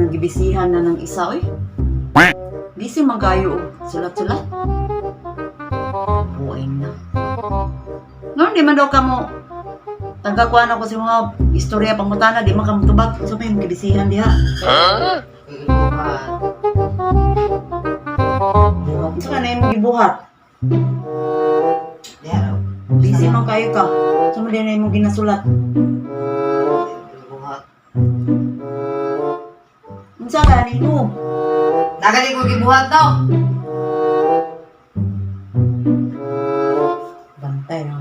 nagibisihan na ng isa, oy. Bisi magayo, sulat-sulat. Buhay na. Ngayon, di man daw ka mo, tagakuan ako sa mga istorya pangutana, di man ka matubag. So, may magibisihan diha. Buhat. Isa ka na yung gibuhat. Busy man kayo ka. So, mo din na yung ginasulat. Buhat. Unsa ka mo? Nagali ko gibuhat daw. Bantay na.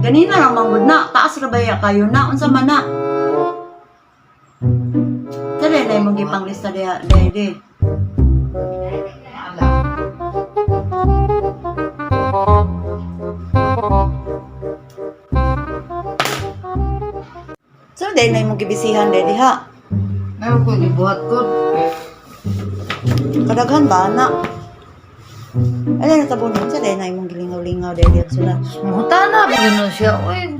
Ganina lang manggod na. Taas rabaya kayo na. Unsa man na. Kaya na yung gipanglista diha. Dede. Ala. So, dahil na yung gibisihan dede ha. Meron ko gibuhat ko. Kadaghan ba na? Ano na tabunin sa dahil na yung gilingaw-lingaw dede at sulat. Mutana ba gano'n siya? Uy,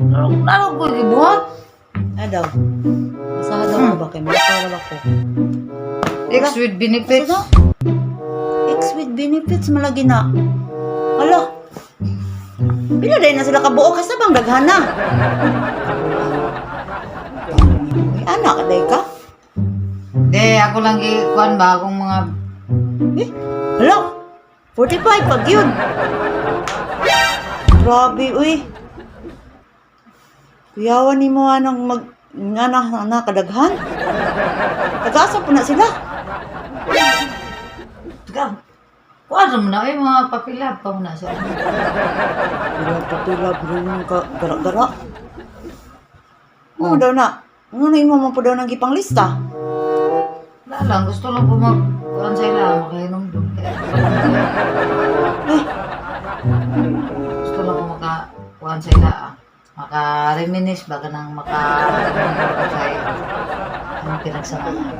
naroon ko gibuhat. Ano daw? Masaha daw ko ba kayo? Makakawal ako. Ex with benefits. Ano? Ex with benefits malagi na. Hala. Pila dahil na sila kabuo kasi bang daghan na. Anak, day ka? Hindi, ako lang gikuan ba akong mga... Eh, hala. 45 pag yun. Grabe, uy. Kuyawan ni mo anong anak kadaghan. Tagasa po na sila. Teka, kuan mo na, mga papilab pa mo na siya. Pila, ka gara-gara. Ano daw na? Ano na mo po daw nang ipanglista? Wala lang, gusto lang po mag-kuan sa ila, makainom doon. Eh, Gusto lang po maka-kuan sa ila, maka-reminis baga nang maka-reminis sa ila. Anong pinagsamahan.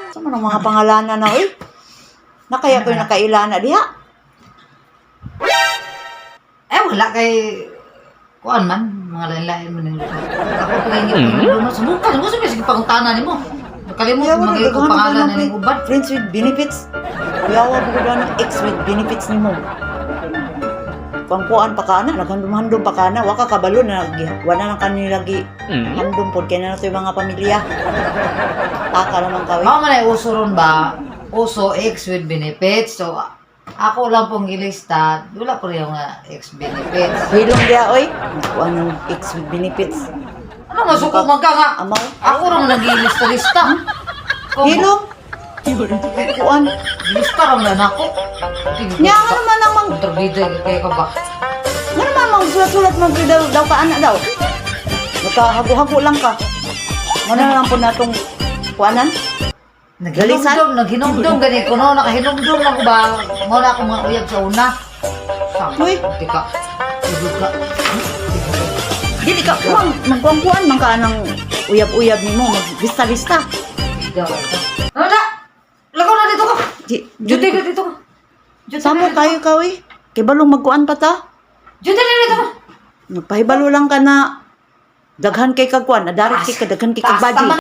sa man ang mga pangalanan na, uy? Nakaya ko yung nakailana diha. Wala kay... Kuan man, mga lain-lain mo ng lupa. Ako pagingin ko yung lumas. Subukan mo, sabi, sige pangutanan mo. Nakalimot, mga ko pangalan na ng uban. Friends with benefits. Kuyawa po ko daw ng ex with benefits ni mo. Pangkuan pa ka na, naghandom-handom pa ka na. Waka kabalo na, wala na kanila lagi. Handom po, kaya na ito yung mga pamilya. Taka naman kawin. Mga man ay uso ron ba? Uso, ex with benefits. So, ako lang pong ilista, wala po rin yung ex benefits. Hilong diya, oy. Kuan ng ex with benefits. Ano nga, suko magka nga? Amaw. Ako rin nag-ilista-lista. Hilong? Kuan. Lista rin na ako. Nya, ano naman ang mag... Kontrabida, kaya ka ba? Ano naman ang sulat-sulat mo daw ka anak daw? Nagkahago-hago lang ka. Ano na lang po na itong kuanan? Naghinumdum, ganit ko no, nakahinumdum lang ko ba? Mo na ako mga uyab sa una. Uy. Tika, udod ka. Dili ka, magkuang-kuan man ka ng uyab-uyab ni mo, maglista-lista. Ano na? Lagaw na dito ko! Judy ka dito ko! Samo kayo ka, uy. Kay balong magkuan pa ta. Judy na dito ko! Nagpahibalo lang ka na daghan kay kagkuan, adarit kay ka, daghan kay kagbadi.